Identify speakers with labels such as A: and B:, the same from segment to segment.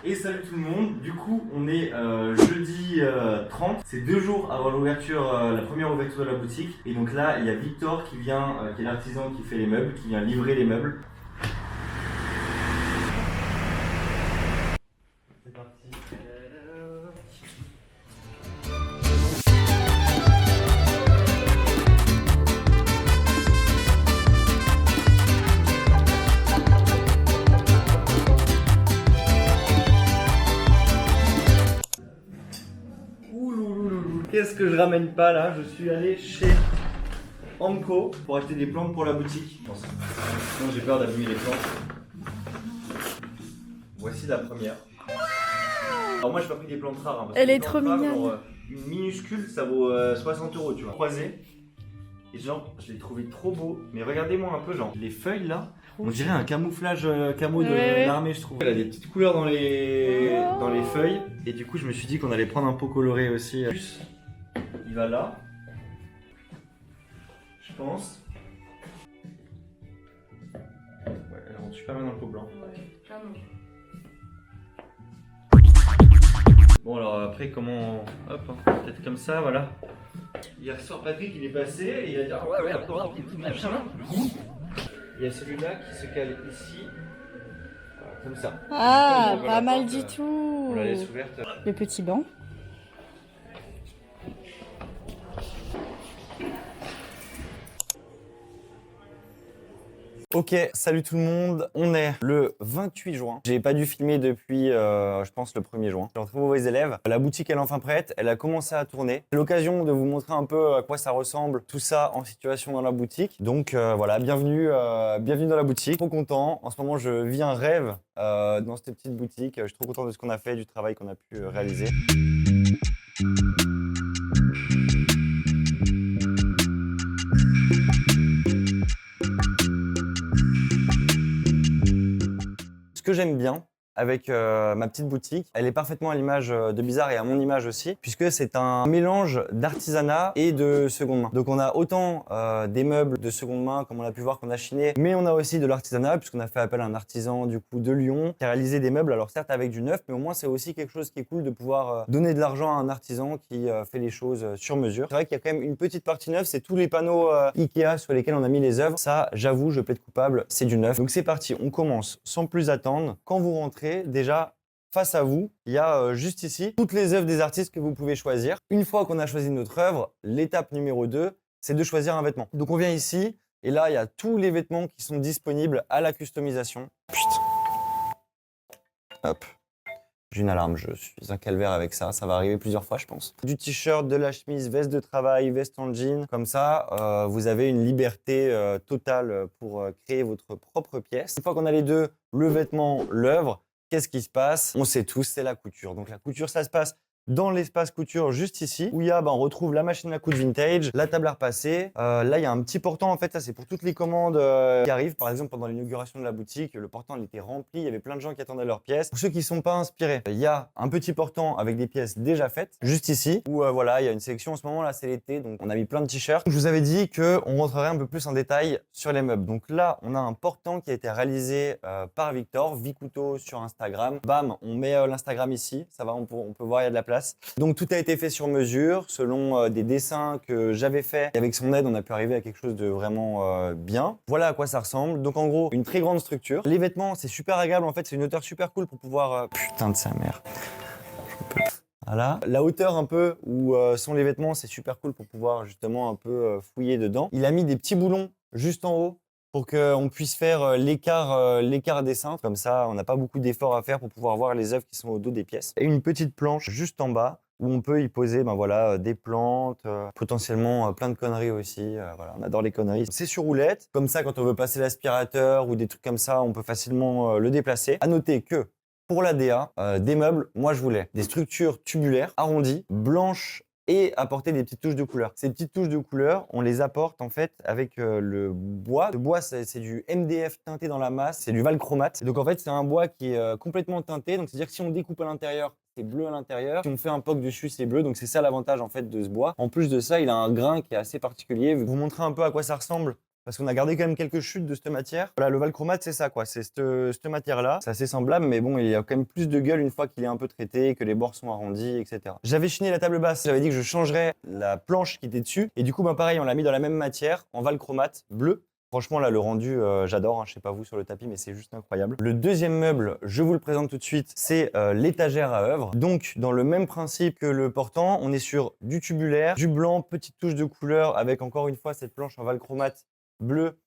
A: Et salut tout le monde, du coup on est jeudi 30, c'est 2 jours avant l'ouverture, la première ouverture de la boutique. Et donc là il y a Victor qui vient, qui est l'artisan qui fait les meubles, qui vient livrer les meubles. C'est parti. Qu'est-ce que je ramène pas là? Je suis allé chez Amco pour acheter des plantes pour la boutique. Sinon j'ai peur d'abîmer les plantes. Voici la première. Alors moi j'ai pas pris des plantes rares. Hein, parce
B: Elle
A: que
B: est trop mignonne.
A: Genre, une minuscule ça vaut 60 €, tu vois. Croisé. Et genre je l'ai trouvé trop beau. Mais regardez-moi un peu, genre les feuilles là. On dirait un camouflage camo de l'armée, je trouve. Elle a des petites couleurs dans les feuilles. Et du coup je me suis dit qu'on allait prendre un pot coloré aussi. Il va là, je pense. Ouais, elle rentre super bien dans le pot blanc.
B: Ouais, clairement.
A: Bon alors après comment... Hop, hein, peut-être comme ça, voilà. Hier soir Patrick il est passé et il a dit... Il y a celui-là qui se cale ici. Voilà, comme ça.
B: Ah,
A: Donc,
B: pas mal
A: porte,
B: du tout.
A: On la laisse ouverte.
B: Le petit banc.
C: Ok, salut tout le monde, on est le 28 juin. J'ai pas dû filmer depuis, je pense, le 1er juin. Je suis un très mauvais élève. La boutique, elle est enfin prête, elle a commencé à tourner. C'est l'occasion de vous montrer un peu à quoi ça ressemble, tout ça en situation dans la boutique. Donc voilà, bienvenue dans la boutique. Trop content, en ce moment je vis un rêve dans cette petite boutique. Je suis trop content de ce qu'on a fait, du travail qu'on a pu réaliser. Ce que j'aime bien avec ma petite boutique, elle est parfaitement à l'image de Bizarre et à mon image aussi, puisque c'est un mélange d'artisanat et de seconde main. Donc on a autant des meubles de seconde main, comme on a pu voir qu'on a chiné, mais on a aussi de l'artisanat, puisqu'on a fait appel à un artisan du coup de Lyon, qui a réalisé des meubles, alors certes avec du neuf, mais au moins c'est aussi quelque chose qui est cool de pouvoir donner de l'argent à un artisan qui fait les choses sur mesure. C'est vrai qu'il y a quand même une petite partie neuve, c'est tous les panneaux Ikea sur lesquels on a mis les œuvres. Ça, j'avoue, je plaide coupable, c'est du neuf. Donc c'est parti, on commence sans plus attendre. Quand vous rentrez, déjà, face à vous, il y a juste ici toutes les œuvres des artistes que vous pouvez choisir. Une fois qu'on a choisi notre œuvre, l'étape numéro 2, c'est de choisir un vêtement. Donc on vient ici, et là, il y a tous les vêtements qui sont disponibles à la customisation. Putain. Hop. J'ai une alarme, je suis un calvaire avec ça, ça va arriver plusieurs fois je pense. Du t-shirt, de la chemise, veste de travail, veste en jean, comme ça vous avez une liberté totale pour créer votre propre pièce. Une fois qu'on a les deux, le vêtement, l'œuvre, qu'est-ce qui se passe? On sait tous, c'est la couture. Donc la couture, ça se passe dans l'espace couture juste ici, où il y a, on retrouve la machine à coudre vintage, la table à repasser. Là, il y a un petit portant, en fait, ça c'est pour toutes les commandes qui arrivent. Par exemple, pendant l'inauguration de la boutique, le portant il était rempli, il y avait plein de gens qui attendaient leurs pièces. Pour ceux qui ne sont pas inspirés, il y a un petit portant avec des pièces déjà faites, juste ici, où voilà, il y a une sélection. En ce moment, là, c'est l'été, donc on a mis plein de t-shirts. Je vous avais dit qu'on rentrerait un peu plus en détail sur les meubles. Donc là, on a un portant qui a été réalisé par Victor, Vicouteau sur Instagram. Bam, on met l'Instagram ici, ça va, on peut voir, il y a de la place. Donc tout a été fait sur mesure, selon des dessins que j'avais faits. Et avec son aide, on a pu arriver à quelque chose de vraiment bien. Voilà à quoi ça ressemble. Donc en gros, une très grande structure. Les vêtements, c'est super agréable. En fait, c'est une hauteur super cool pour pouvoir... Putain de sa mère. Voilà. La hauteur un peu où sont les vêtements, c'est super cool pour pouvoir justement un peu fouiller dedans. Il a mis des petits boulons juste en haut pour qu'on puisse faire l'écart des cintres. Comme ça, on n'a pas beaucoup d'efforts à faire pour pouvoir voir les œuvres qui sont au dos des pièces. Et une petite planche juste en bas où on peut y poser voilà, des plantes, potentiellement plein de conneries aussi. Voilà, on adore les conneries. C'est sur roulette. Comme ça, quand on veut passer l'aspirateur ou des trucs comme ça, on peut facilement le déplacer. À noter que pour la DA, des meubles, moi je voulais des structures tubulaires, arrondies, blanches, et apporter des petites touches de couleur. Ces petites touches de couleur, on les apporte en fait avec le bois. Le bois, c'est du MDF teinté dans la masse, c'est du valchromate. Et donc en fait, c'est un bois qui est complètement teinté. Donc c'est-à-dire que si on découpe à l'intérieur, c'est bleu à l'intérieur. Si on fait un poc dessus, c'est bleu. Donc c'est ça l'avantage en fait de ce bois. En plus de ça, il a un grain qui est assez particulier. Je vais vous montrer un peu à quoi ça ressemble parce qu'on a gardé quand même quelques chutes de cette matière. Voilà, le Valchromate, c'est ça, quoi. C'est cette matière-là. C'est assez semblable, mais bon, il y a quand même plus de gueule une fois qu'il est un peu traité, que les bords sont arrondis, etc. J'avais chiné la table basse. J'avais dit que je changerais la planche qui était dessus. Et du coup, pareil, on l'a mis dans la même matière, en Valchromate bleu. Franchement, là, le rendu, j'adore. Hein, je sais pas vous sur le tapis, mais c'est juste incroyable. Le deuxième meuble, je vous le présente tout de suite, c'est l'étagère à œuvre. Donc, dans le même principe que le portant, on est sur du tubulaire, du blanc, petite touche de couleur, avec encore une fois cette planche en Valchromate bleu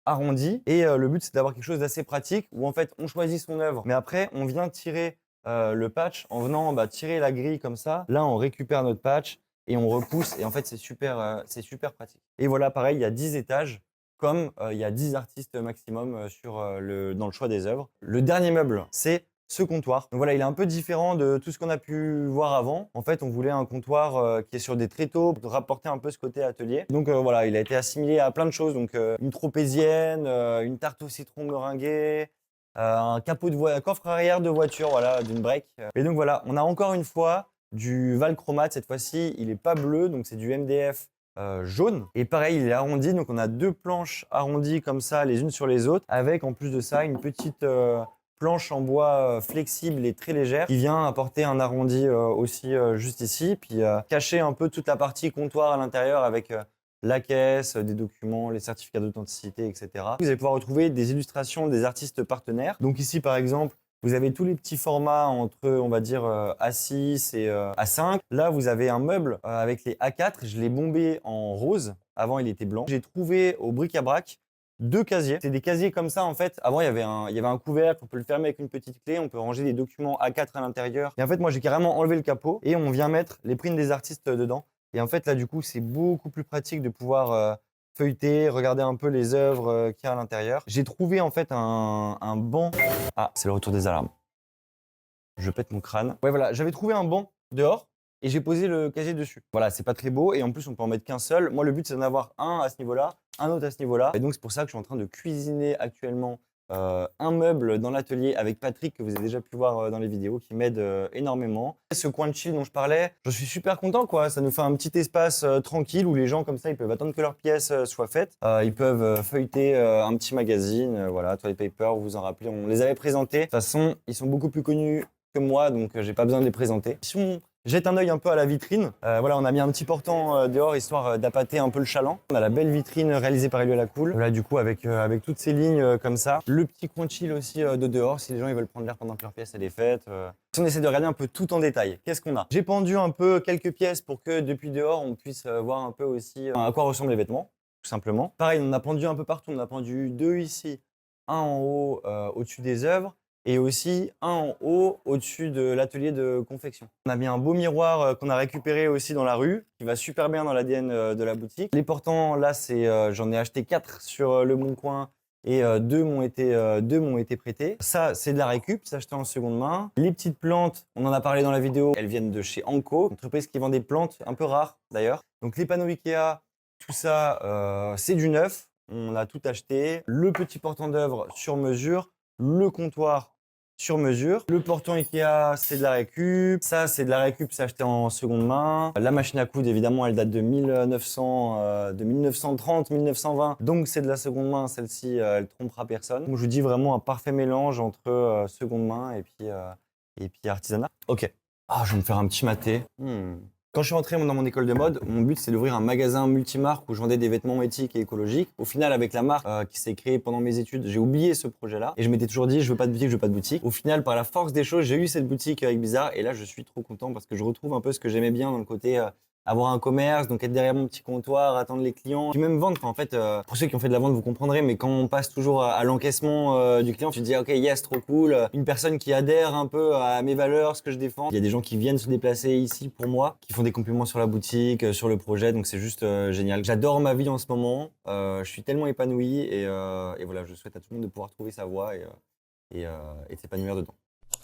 C: arrondi. Et le but, c'est d'avoir quelque chose d'assez pratique où en fait, on choisit son œuvre, mais après, on vient tirer le patch en venant tirer la grille comme ça. Là, on récupère notre patch et on repousse. Et en fait, c'est super pratique. Et voilà, pareil, il y a 10 étages. Comme il y a 10 artistes maximum dans le choix des œuvres. Le dernier meuble, c'est ce comptoir. Donc voilà, il est un peu différent de tout ce qu'on a pu voir avant. En fait, on voulait un comptoir qui est sur des tréteaux pour rapporter un peu ce côté atelier. Donc voilà, il a été assimilé à plein de choses. Donc une tropézienne, une tarte au citron meringuée, un coffre arrière de voiture, voilà, d'une break. Et donc voilà, on a encore une fois du Valchromate. Cette fois-ci, il n'est pas bleu, donc c'est du MDF. Jaune. Et pareil, il est arrondi, donc on a 2 planches arrondies comme ça, les unes sur les autres, avec en plus de ça une petite planche en bois flexible et très légère qui vient apporter un arrondi aussi juste ici, puis cacher un peu toute la partie comptoir à l'intérieur avec la caisse, des documents, les certificats d'authenticité, etc. Vous allez pouvoir retrouver des illustrations des artistes partenaires. Donc ici, par exemple, vous avez tous les petits formats entre, on va dire, A6 et A5. Là, vous avez un meuble avec les A4. Je l'ai bombé en rose. Avant, il était blanc. J'ai trouvé au bric-à-brac 2 casiers. C'est des casiers comme ça, en fait. Avant, il y avait un couvercle. On peut le fermer avec une petite clé. On peut ranger des documents A4 à l'intérieur. Et en fait, moi, j'ai carrément enlevé le capot et on vient mettre les prints des artistes dedans. Et en fait, là, du coup, c'est beaucoup plus pratique de pouvoir feuilleter, regarder un peu les œuvres qu'il y a à l'intérieur. J'ai trouvé en fait un banc. Ah, c'est le retour des alarmes. Je pète mon crâne. Ouais, voilà, j'avais trouvé un banc dehors et j'ai posé le casier dessus. Voilà, c'est pas très beau et en plus, on peut en mettre qu'un seul. Moi, le but, c'est d'en avoir un à ce niveau-là, un autre à ce niveau-là. Et donc, c'est pour ça que je suis en train de cuisiner actuellement un meuble dans l'atelier avec Patrick, que vous avez déjà pu voir dans les vidéos, qui m'aide énormément. Ce coin de chill dont je parlais, je suis super content, quoi. Ça nous fait un petit espace tranquille où les gens, comme ça, ils peuvent attendre que leur pièce soit faite. Ils peuvent feuilleter un petit magazine, voilà, Toilet Paper, vous vous en rappelez, on les avait présentés. De toute façon, ils sont beaucoup plus connus que moi, donc j'ai pas besoin de les présenter. Si on jette un œil un peu à la vitrine, voilà, on a mis un petit portant dehors histoire d'appâter un peu le chaland. On a la belle vitrine réalisée par Elio Lacoule. Là, du coup, avec toutes ces lignes comme ça. Le petit coin de chill aussi de dehors, si les gens ils veulent prendre l'air pendant que leur pièce elle est faite. Si on essaie de regarder un peu tout en détail, qu'est-ce qu'on a? J'ai pendu un peu quelques pièces pour que depuis dehors, on puisse voir un peu aussi à quoi ressemblent les vêtements, tout simplement. Pareil, on a pendu un peu partout. On a pendu 2 ici, un en haut au-dessus des œuvres. Et aussi un en haut au-dessus de l'atelier de confection. On a mis un beau miroir qu'on a récupéré aussi dans la rue, qui va super bien dans l'ADN de la boutique. Les portants, là, j'en ai acheté 4 sur le Bon Coin et 2 m'ont été prêtés. Ça, c'est de la récup, c'est acheté en seconde main. Les petites plantes, on en a parlé dans la vidéo, elles viennent de chez Anko, une entreprise qui vend des plantes un peu rares d'ailleurs. Donc les panneaux Ikea, tout ça, c'est du neuf. On a tout acheté. Le petit portant d'œuvre sur mesure. Le comptoir sur mesure. Le portant Ikea, c'est de la récup. Ça, c'est de la récup, c'est acheté en seconde main. La machine à coudre, évidemment, elle date de 1930, 1920. Donc, c'est de la seconde main. Celle-ci, elle trompera personne. Donc, je vous dis vraiment un parfait mélange entre seconde main et puis artisanat. Ok. Ah, je vais me faire un petit maté. Quand je suis rentré dans mon école de mode, mon but c'est d'ouvrir un magasin multimarque où je vendais des vêtements éthiques et écologiques. Au final, avec la marque qui s'est créée pendant mes études, j'ai oublié ce projet-là et je m'étais toujours dit je veux pas de boutique, je veux pas de boutique. Au final, par la force des choses, j'ai eu cette boutique avec Bizarre et là je suis trop content parce que je retrouve un peu ce que j'aimais bien dans le côté avoir un commerce, donc être derrière mon petit comptoir, attendre les clients, puis même vendre. En fait, pour ceux qui ont fait de la vente, vous comprendrez, mais quand on passe toujours à l'encaissement du client, tu te dis ok, yes, trop cool, une personne qui adhère un peu à mes valeurs, ce que je défends. Il y a des gens qui viennent se déplacer ici pour moi, qui font des compliments sur la boutique, sur le projet, donc c'est juste génial. J'adore ma vie en ce moment, je suis tellement épanoui et voilà, je souhaite à tout le monde de pouvoir trouver sa voie et de s'épanouir dedans.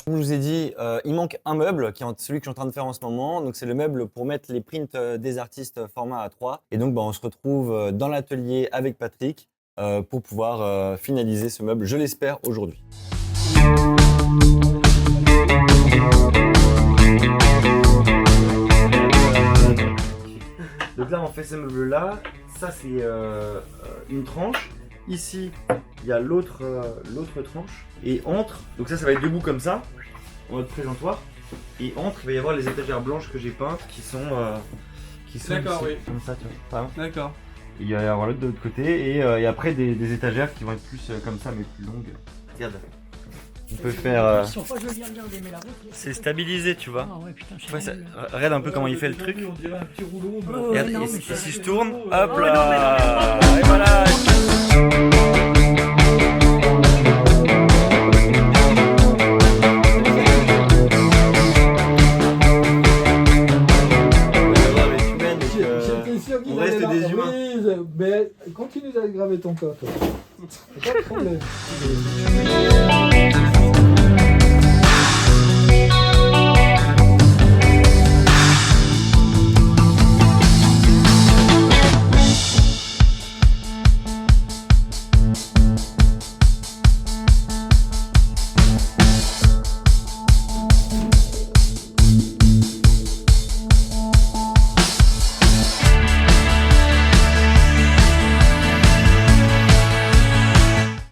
C: Comme je vous ai dit, il manque un meuble, qui est celui que je suis en train de faire en ce moment. Donc, c'est le meuble pour mettre les prints des artistes format A3. Et donc, on se retrouve dans l'atelier avec Patrick pour pouvoir finaliser ce meuble, je l'espère, aujourd'hui.
A: Donc là, on fait ce meuble-là. ça c'est une tranche. Ici, il y a l'autre tranche. Et entre, donc ça va être debout comme ça, en mode présentoir. Et entre, il va y avoir les étagères blanches que j'ai peintes qui sont
B: D'accord,
A: ici,
B: oui.
A: comme ça, tu vois. Pardon.
B: D'accord.
A: Et il va y avoir l'autre de l'autre côté. Et après, des étagères qui vont être plus comme ça, mais plus longues. Regarde. On peut faire.
D: Ils sont pas jolis à regarder, mais la route.
A: C'est stabilisé, tu vois.
D: Ah ouais, putain, c'est
A: Ouais, ça-
D: génial.
A: regarde un peu comment il fait le truc.
B: On dirait un petit rouleau.
D: Oh,
A: Regarde,
D: non,
A: et,
D: mais
A: et
D: ça-
A: si je tourne, hop
D: Oh, non,
A: là.
D: mais
A: Et voilà.
E: J'étais sûr qu'il
A: on
E: allait
A: reste
E: la-
A: des humains.
E: Oui, mais continue à graver ton corps. Pas de problème.